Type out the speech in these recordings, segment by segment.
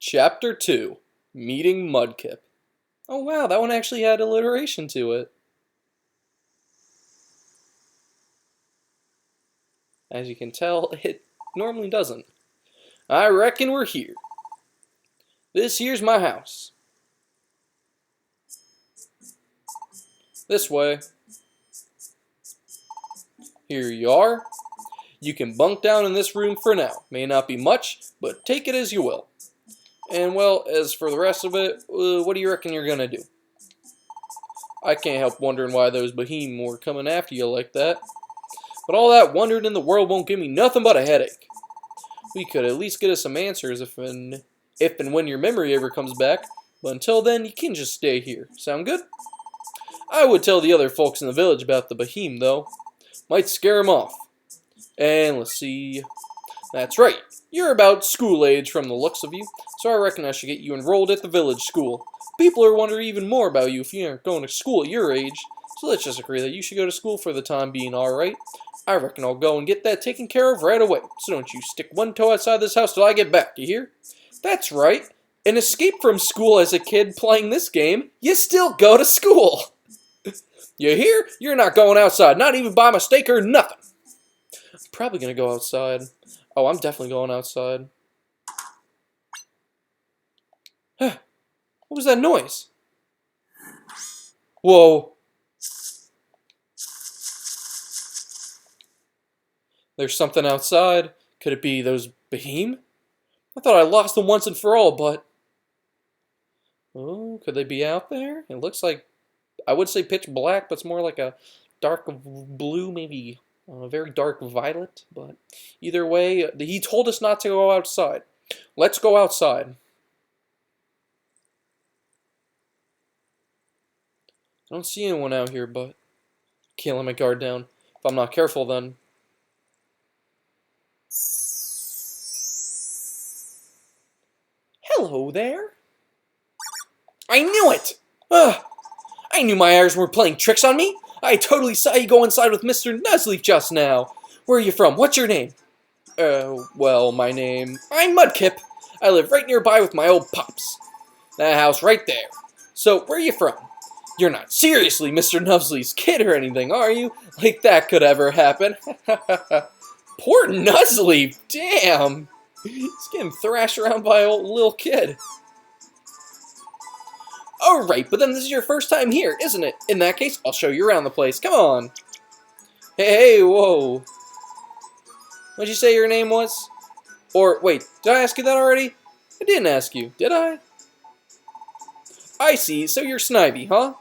Chapter 2, Meeting Mudkip. Oh wow, that one actually had alliteration to it. As you can tell, it normally doesn't. I reckon we're here. This here's my house. This way. Here you are. You can bunk down in this room for now. May not be much, but take it as you will. And well, as for the rest of it, what do you reckon you're gonna do? I can't help wondering why those behemoths were coming after you like that. But all that wondering in the world won't give me nothing but a headache. We could at least get us some answers if and when your memory ever comes back. But until then, you can just stay here. Sound good? I would tell the other folks in the village about the behemoth, though. Might scare them off. And let's see. That's right. You're about school age from the looks of you, so I reckon I should get you enrolled at the village school. People are wondering even more about you if you aren't going to school at your age. So let's just agree that you should go to school for the time being, alright? I reckon I'll go and get that taken care of right away. So don't you stick one toe outside this house till I get back, you hear? That's right. An escape from school as a kid playing this game, you still go to school. You hear? You're not going outside, not even by mistake or nothing. I'm probably going to go outside. Oh, I'm definitely going outside. What was that noise? Whoa. There's something outside. Could it be those behemoths? I thought I lost them once and for all, but... Oh, could they be out there? It looks like, I would say pitch black, but it's more like a dark blue, maybe a very dark violet. But either way, he told us not to go outside. Let's go outside. I don't see anyone out here, but can't let my guard down. If I'm not careful, then... Hello there. I knew it! Ugh. I knew my eyes were playing tricks on me. I totally saw you go inside with Mr. Nuzleaf just now. Where are you from? What's your name? Well, my name... I'm Mudkip. I live right nearby with my old pops. That house right there. So, where are you from? You're not seriously Mr. Nuzleaf's kid or anything, are you? Like that could ever happen. Poor Nuzleaf, damn. He's getting thrashed around by a little kid. Alright, but then this is your first time here, isn't it? In that case, I'll show you around the place. Come on. Hey, whoa. What'd you say your name was? Or, wait, did I ask you that already? I didn't ask you, did I? I see, so you're Snivy, huh?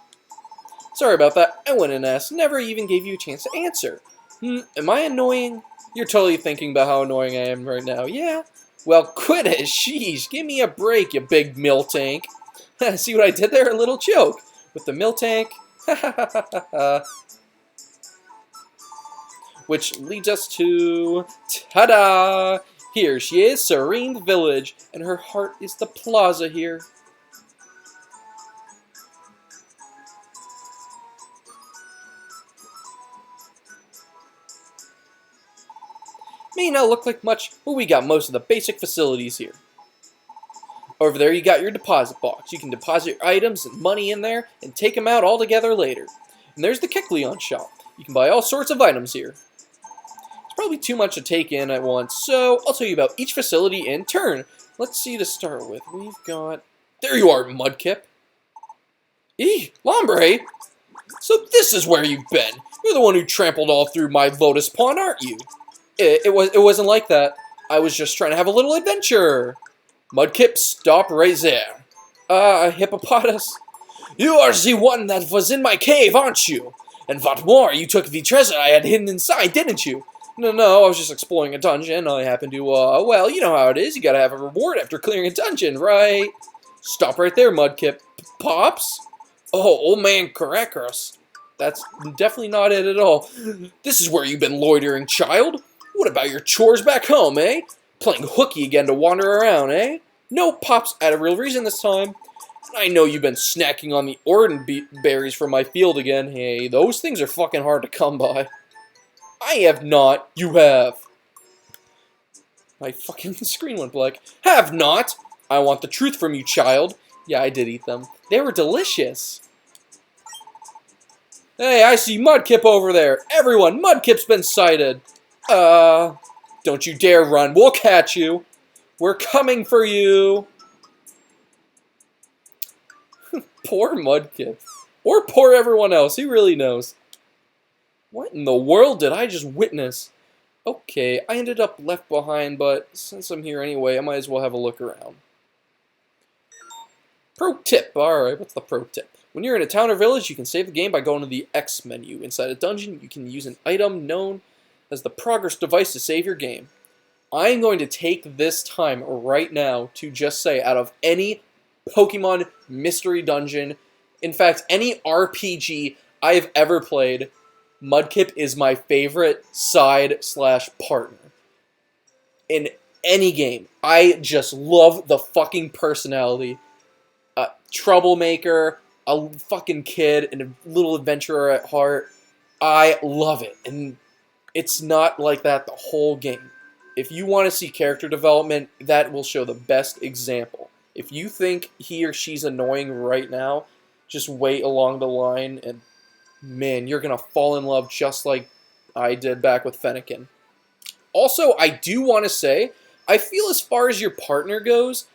Sorry about that, I went and asked, never even gave you a chance to answer. Am I annoying? You're totally thinking about how annoying I am right now, yeah? Well, quit it, sheesh, give me a break, you big mill tank. See what I did there? A little joke. With the mill tank. Which leads us to... Ta-da! Here she is, Serene Village. And her heart is the plaza here. May not look like much, but we got most of the basic facilities here. Over there you got your deposit box. You can deposit your items and money in there and take them out all together later. And there's the Kecleon shop. You can buy all sorts of items here. It's probably too much to take in at once, so I'll tell you about each facility in turn. Let's see to start with. We've got... There you are, Mudkip. Eeh, Lombre! So this is where you've been. You're the one who trampled all through my lotus pond, aren't you? It wasn't like that. I was just trying to have a little adventure. Mudkip, stop right there. Hippopotamus. You are the one that was in my cave, aren't you? And what more, you took the treasure I had hidden inside, didn't you? No, I was just exploring a dungeon. I happened to, well, you know how it is. You gotta have a reward after clearing a dungeon, right? Stop right there, Mudkip. Pops? Oh, old man Caracas. That's definitely not it at all. This is where you've been loitering, child. What about your chores back home, eh? Playing hooky again to wander around, eh? No, Pops, I had a real reason this time. I know you've been snacking on the Orden berries from my field again. Hey, those things are fucking hard to come by. I have not. You have. My fucking screen went blank. Have not. I want the truth from you, child. Yeah, I did eat them. They were delicious. Hey, I see Mudkip over there. Everyone, Mudkip's been sighted. Don't you dare run. We'll catch you. We're coming for you. Poor Mudkip. Or poor everyone else. Who really knows? What in the world did I just witness? Okay, I ended up left behind, but since I'm here anyway, I might as well have a look around. Pro tip. Alright, what's the pro tip? When you're in a town or village, you can save the game by going to the X menu. Inside a dungeon, you can use an item known as the progress device to save your game. I'm going to take this time right now to just say, out of any Pokemon Mystery Dungeon, in fact, any RPG I've ever played, Mudkip is my favorite side/partner. In any game. I just love the fucking personality. Troublemaker, a fucking kid, and a little adventurer at heart. I love it. And it's not like that the whole game. If you want to see character development, that will show the best example. If you think he or she's annoying right now, just wait along the line and, man, you're going to fall in love just like I did back with Fennekin. Also, I do want to say, I feel as far as your partner goes,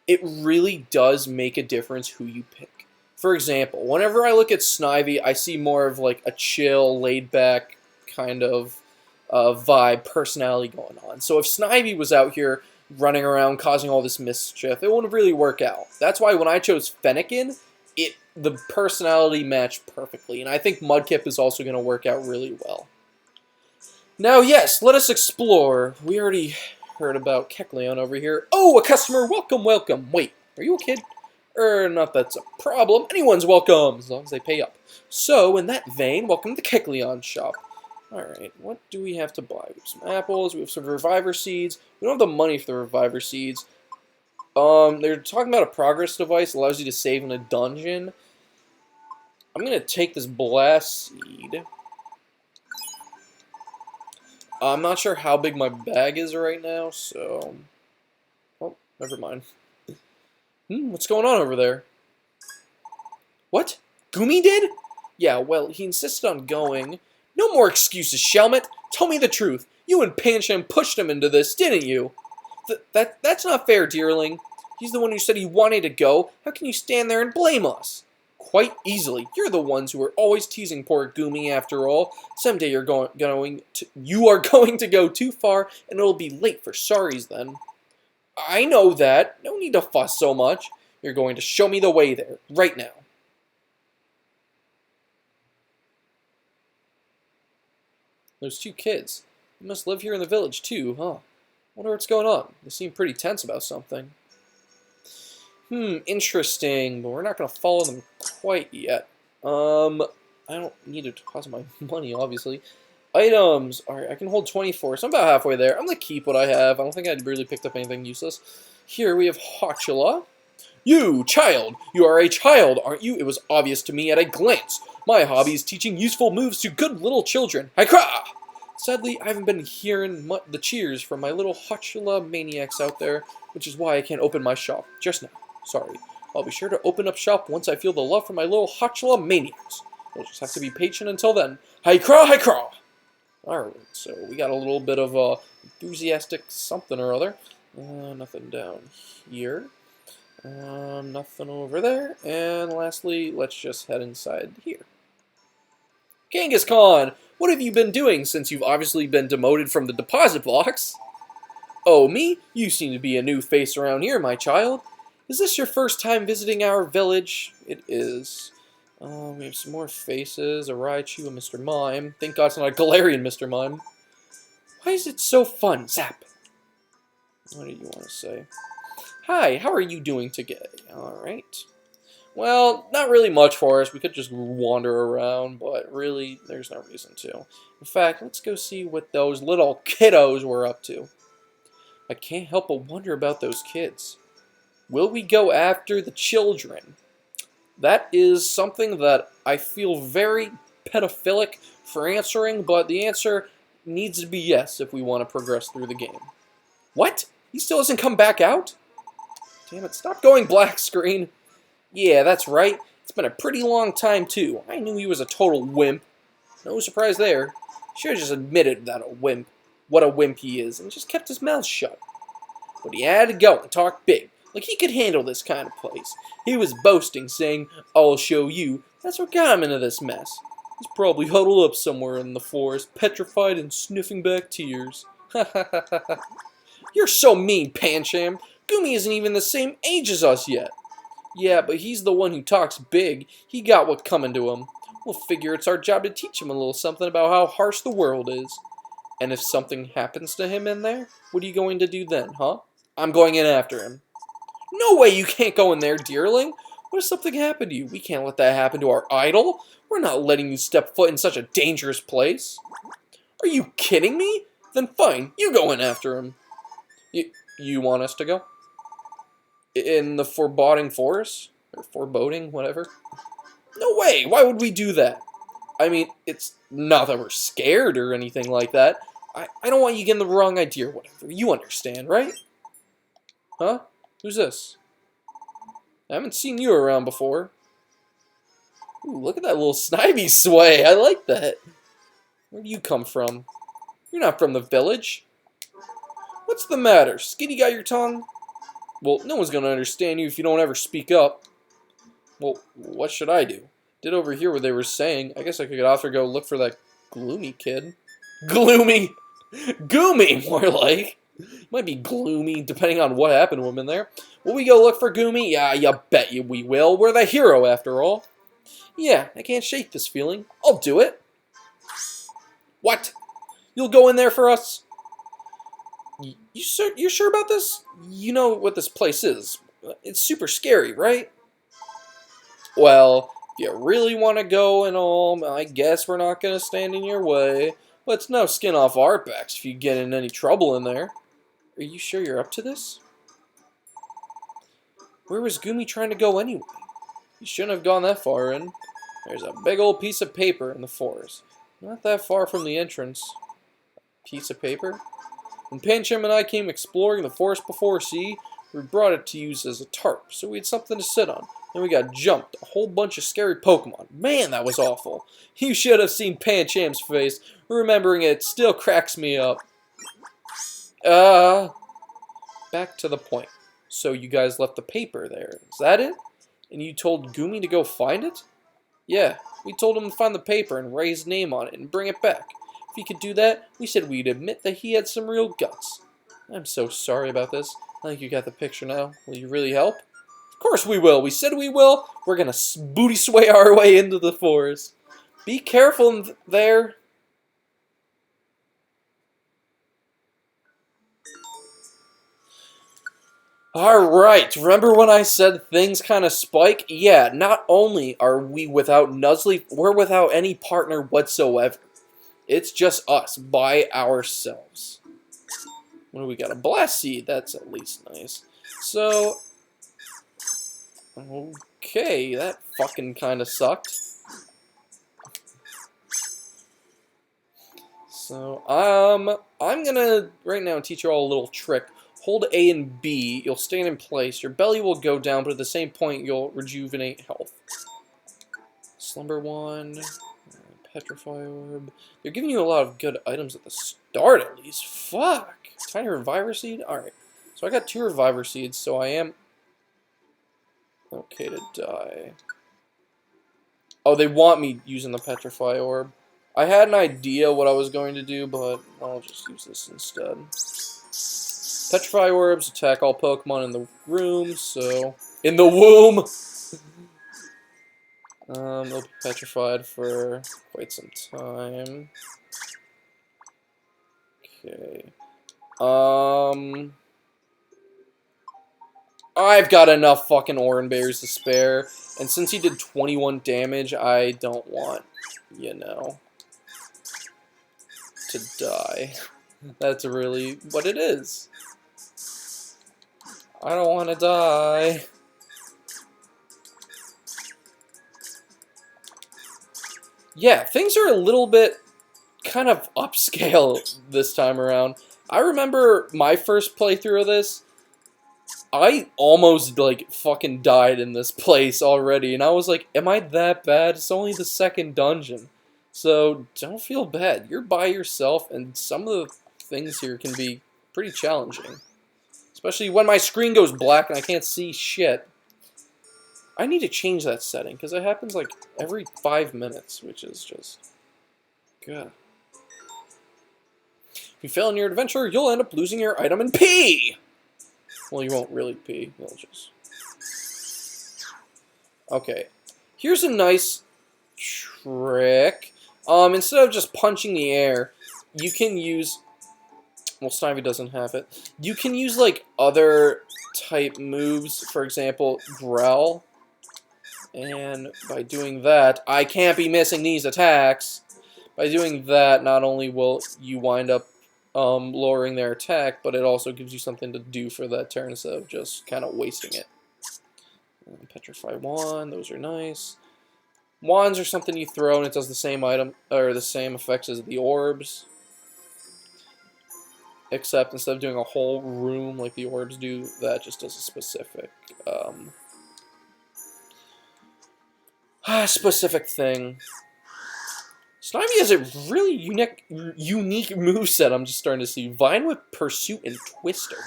it really does make a difference who you pick. For example, whenever I look at Snivy, I see more of like a chill, laid-back kind of vibe, personality going on. So if Snivy was out here running around causing all this mischief, it wouldn't really work out. That's why when I chose Fennekin, the personality matched perfectly. And I think Mudkip is also going to work out really well. Now, yes, let us explore. We already heard about Kecleon over here. Oh, a customer! Welcome, welcome! Wait, are you a kid? Not that's a problem. Anyone's welcome, as long as they pay up. So, in that vein, welcome to Kecleon shop. Alright, what do we have to buy? We have some apples, we have some Reviver Seeds. We don't have the money for the Reviver Seeds. They're talking about a progress device that allows you to save in a dungeon. I'm going to take this Blast Seed. I'm not sure how big my bag is right now, so... Oh, never mind. What's going on over there? What? Goomy did? Yeah, well, he insisted on going. No more excuses, Shelmet! Tell me the truth. You and Pancham pushed him into this, didn't you? That's not fair, dearling. He's the one who said he wanted to go. How can you stand there and blame us? Quite easily. You're the ones who are always teasing poor Goomy, after all. Someday you are going to go too far, and it'll be late for sorries then. I know that. No need to fuss so much. You're going to show me the way there, right now. Those two kids. They must live here in the village too, huh? Wonder what's going on. They seem pretty tense about something. Interesting, but we're not going to follow them quite yet. I don't need to deposit my money, obviously. Items. Alright, I can hold 24, so I'm about halfway there. I'm going to keep what I have. I don't think I really picked up anything useless. Here we have Hotchula. You, child! You are a child, aren't you? It was obvious to me at a glance. My hobby is teaching useful moves to good little children. Hi-cra! Sadly, I haven't been hearing the cheers from my little Hotchula maniacs out there, which is why I can't open my shop just now. Sorry. I'll be sure to open up shop once I feel the love for my little Hotchula maniacs. You'll just have to be patient until then. Hi-cra, hi-cra! Alright, so we got a little bit of enthusiastic something or other. Nothing down here. Nothing over there. And lastly, let's just head inside here. Genghis Khan, what have you been doing since you've obviously been demoted from the deposit box? Oh, me? You seem to be a new face around here, my child. Is this your first time visiting our village? It is. We have some more faces. A Raichu, a Mr. Mime. Thank God it's not a Galarian Mr. Mime. Why is it so fun, Zap? What do you want to say? Hi, how are you doing today? Alright. Well, not really much for us. We could just wander around, but really, there's no reason to. In fact, let's go see what those little kiddos were up to. I can't help but wonder about those kids. Will we go after the children? That is something that I feel very pedophilic for answering, but the answer needs to be yes if we want to progress through the game. What? He still hasn't come back out? Damn it, stop going black screen. Yeah, that's right. It's been a pretty long time, too. I knew he was a total wimp. No surprise there. Should have just admitted that what a wimp he is, and just kept his mouth shut. But he had to go and talk big, like he could handle this kind of place. He was boasting, saying, "I'll show you." That's what got him into this mess. He's probably huddled up somewhere in the forest, petrified and sniffing back tears. Ha ha ha ha ha. You're so mean, Pancham. Goomy isn't even the same age as us yet. Yeah, but he's the one who talks big. He got what coming to him. We'll figure it's our job to teach him a little something about how harsh the world is. And if something happens to him in there, what are you going to do then, huh? I'm going in after him. No way, you can't go in there, dearling. What if something happened to you? We can't let that happen to our idol. We're not letting you step foot in such a dangerous place. Are you kidding me? Then fine, you go in after him. You want us to go? In the foreboding forest? Or foreboding, whatever? No way! Why would we do that? I mean, it's not that we're scared or anything like that. I don't want you getting the wrong idea or whatever. You understand, right? Huh? Who's this? I haven't seen you around before. Ooh, look at that little snivy sway. I like that. Where do you come from? You're not from the village. What's the matter? Skitty got your tongue? Well, no one's going to understand you if you don't ever speak up. Well, what should I do? Did overhear what they were saying. I guess I could offer go look for that gloomy kid. Gloomy! Goomy, more like. Might be gloomy, depending on what happened to him in there. Will we go look for Goomy? Yeah, you bet you we will. We're the hero, after all. Yeah, I can't shake this feeling. I'll do it. What? You'll go in there for us? You sure about this? You know what this place is. It's super scary, right? Well, if you really want to go and all, I guess we're not going to stand in your way. But it's no skin off our backs if you get in any trouble in there. Are you sure you're up to this? Where was Goomy trying to go anyway? He shouldn't have gone that far in. There's a big old piece of paper in the forest. Not that far from the entrance. Piece of paper? When Pancham and I came exploring the forest before, see, we brought it to use as a tarp, so we had something to sit on. Then we got jumped. A whole bunch of scary Pokemon. Man, that was awful. You should have seen Pancham's face. Remembering it still cracks me up. Back to the point. So you guys left the paper there. Is that it? And you told Goomy to go find it? Yeah, we told him to find the paper and write his name on it and bring it back. If he could do that, we said we'd admit that he had some real guts. I'm so sorry about this. I think you got the picture now. Will you really help? Of course we will. We said we will. We're gonna booty sway our way into the forest. Be careful there. Alright, remember when I said things kind of spike? Yeah, not only are we without Nuzleaf, we're without any partner whatsoever. It's just us, by ourselves. What do we got? A blast seed, that's at least nice. So, okay, that fucking kind of sucked. So, I'm gonna, right now, teach you all a little trick. Hold A and B, you'll stand in place, your belly will go down, but at the same point, you'll rejuvenate health. Slumber Wand, Petrify Orb. They're giving you a lot of good items at the start, at least. Fuck! Tiny Reviver Seed? Alright. So I got 2 Reviver Seeds, so I am okay to die. Oh, they want me using the Petrify Orb. I had an idea what I was going to do, but I'll just use this instead. Petrify Orbs attack all Pokemon in the room, so... In the womb! They'll be petrified for quite some time. Okay. I've got enough fucking Oran Berries to spare, and since he did 21 damage, I don't want, you know, to die. That's really what it is. I don't want to die. Yeah, things are a little bit kind of upscale this time around. I remember my first playthrough of this. I almost, like, fucking died in this place already, and I was like, am I that bad? It's only the second dungeon. So, don't feel bad. You're by yourself, and some of the things here can be pretty challenging. Especially when my screen goes black and I can't see shit. I need to change that setting, because it happens, like, every 5 minutes, which is just... good. If you fail in your adventure, you'll end up losing your item and pee! Well, you won't really pee. You'll just... okay. Here's a nice trick. Instead of just punching the air, you can use... well, Snivy doesn't have it. You can use, like, other type moves. For example, Growl. And by doing that, I can't be missing these attacks. By doing that, not only will you wind up lowering their attack, but it also gives you something to do for that turn instead of just kind of wasting it. Petrify Wand, those are nice. Wands are something you throw and it does the same item, or the same effects as the orbs. Except instead of doing a whole room like the orbs do, that just does a specific specific thing. Snivy has a really unique moveset I'm just starting to see. Vine Whip, Pursuit, and Twister.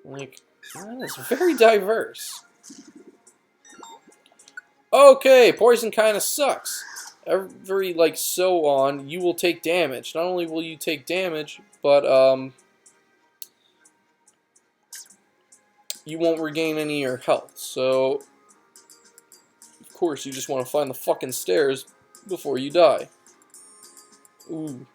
Like, that is very diverse. Okay, poison kind of sucks. Every, like, so on, you will take damage. Not only will you take damage, but, you won't regain any of your health. So, of course, you just want to find the fucking stairs before you die. Ooh.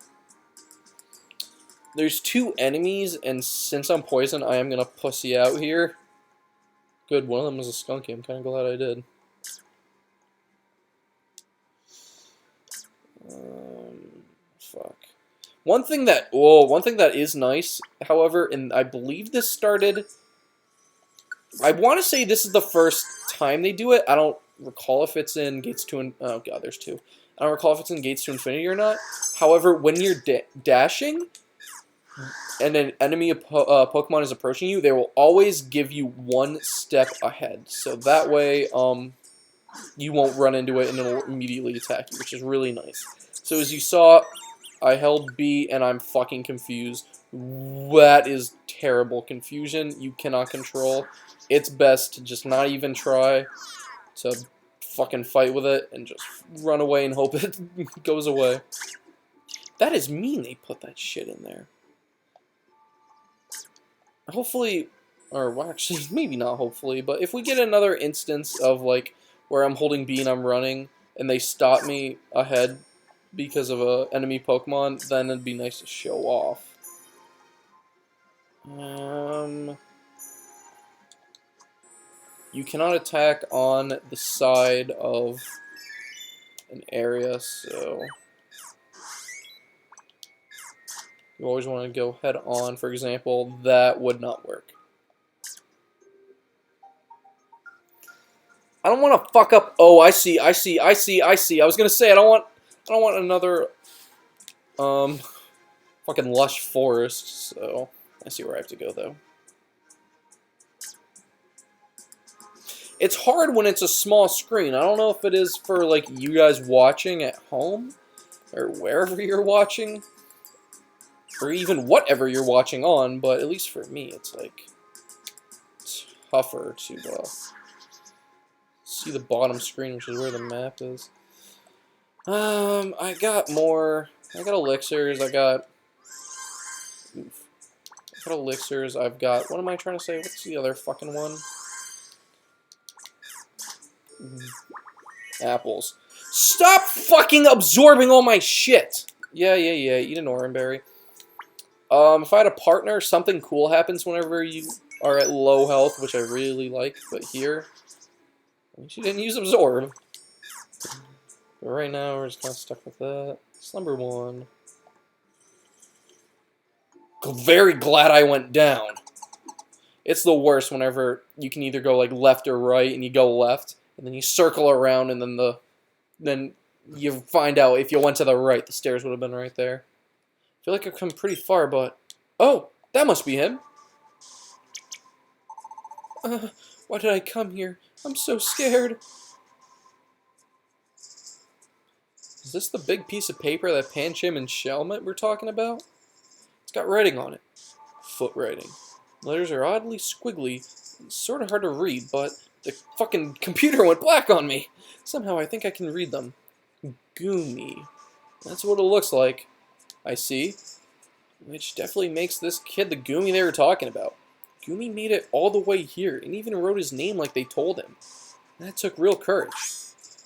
There's 2 enemies, and since I'm poisoned, I am gonna pussy out here. Good, one of them was a skunky. I'm kind of glad I did. Fuck. One thing that is nice, however, and I believe this started... I want to say this is the first time they do it. I don't recall if it's in Gates to... oh god, there's 2. I don't recall if it's in Gates to Infinity or not. However, when you're dashing, and an enemy Pokemon is approaching you, they will always give you 1 step ahead. So that way, you won't run into it and it'll immediately attack you, which is really nice. So as you saw, I held B and I'm fucking confused. That is terrible confusion. You cannot control. It's best to just not even try to fucking fight with it and just run away and hope it goes away. That is mean they put that shit in there. Hopefully, or well, actually, maybe not hopefully, but if we get another instance of, like, where I'm holding B and I'm running, and they stop me ahead because of an enemy Pokemon, then it'd be nice to show off. You cannot attack on the side of an area, so... you always want to go head on. For example, that would not work. I don't want to fuck up. Oh, I see. I was gonna say I don't want another fucking lush forest. So I see where I have to go though. It's hard when it's a small screen. I don't know if it is for like you guys watching at home or wherever you're watching. Or even whatever you're watching on, but at least for me, it's like tougher to see the bottom screen, which is where the map is. I got elixirs. I got elixirs. I've got. What am I trying to say? What's the other fucking one? Apples. Stop fucking absorbing all my shit. Yeah. Eat an oranberry. If I had a partner, something cool happens whenever you are at low health, which I really like, but here, she didn't use Absorb. But right now, we're just kind of stuck with that. Slumber one. Very glad I went down. It's the worst whenever you can either go like left or right, and you go left, and then you circle around, and then you find out if you went to the right, the stairs would have been right there. I feel like I've come pretty far, but... oh, that must be him. Why did I come here? I'm so scared. Is this the big piece of paper that Pancham and Shelmet were talking about? It's got writing on it. Foot writing. Letters are oddly squiggly. It's sort of hard to read, but the fucking computer went black on me. Somehow I think I can read them. Goomy. That's what it looks like. I see. Which definitely makes this kid the Goomy they were talking about. Goomy made it all the way here, and even wrote his name like they told him. That took real courage.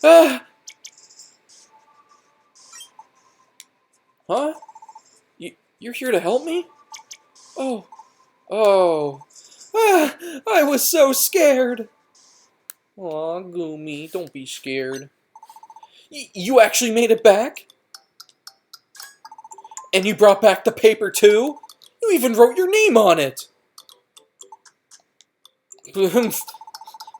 Ah! Huh? You're here to help me? Oh. Oh. Ah! I was so scared! Aw, Goomy, don't be scared. You actually made it back? And you brought back the paper too? You even wrote your name on it!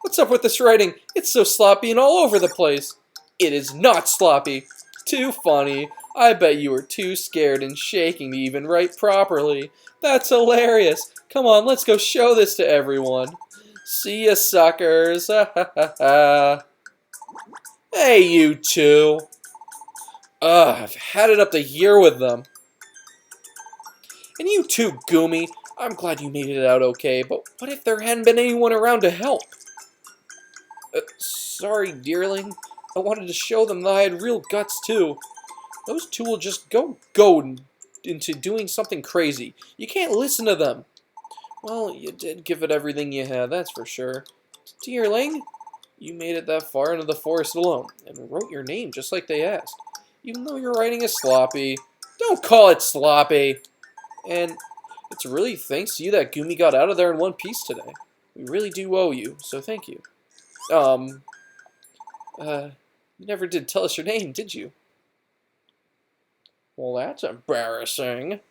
What's up with this writing? It's so sloppy and all over the place. It is not sloppy. Too funny. I bet you were too scared and shaking to even write properly. That's hilarious. Come on, let's go show this to everyone. See ya, suckers. Hey, you two. I've had it up to here with them. And you too, Goomy. I'm glad you made it out okay, but what if there hadn't been anyone around to help? Sorry, dearling. I wanted to show them that I had real guts, too. Those two will just go into doing something crazy. You can't listen to them. Well, you did give it everything you had, that's for sure. Dearling, you made it that far into the forest alone, and wrote your name just like they asked. Even though your writing is sloppy. Don't call it sloppy! And it's really thanks to you that Goomy got out of there in one piece today. We really do owe you, so thank you. You never did tell us your name, did you? Well, that's embarrassing.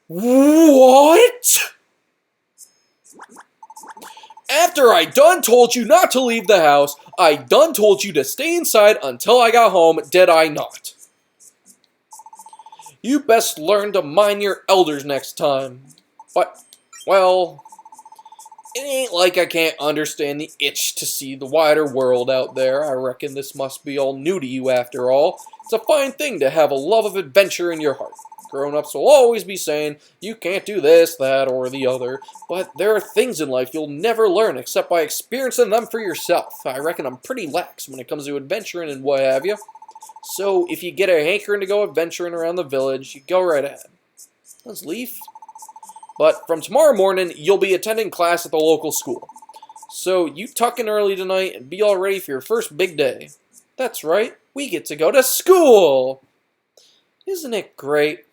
What? After I done told you not to leave the house, I done told you to stay inside until I got home, did I not? You best learn to mind your elders next time. But, well, it ain't like I can't understand the itch to see the wider world out there. I reckon this must be all new to you after all. It's a fine thing to have a love of adventure in your heart. Grown-ups will always be saying, you can't do this, that, or the other, but there are things in life you'll never learn except by experiencing them for yourself. I reckon I'm pretty lax when it comes to adventuring and what have you. So if you get a hankering to go adventuring around the village, you go right ahead. Let's leave. But from tomorrow morning, you'll be attending class at the local school. So you tuck in early tonight and be all ready for your first big day. That's right, we get to go to school! Isn't it great?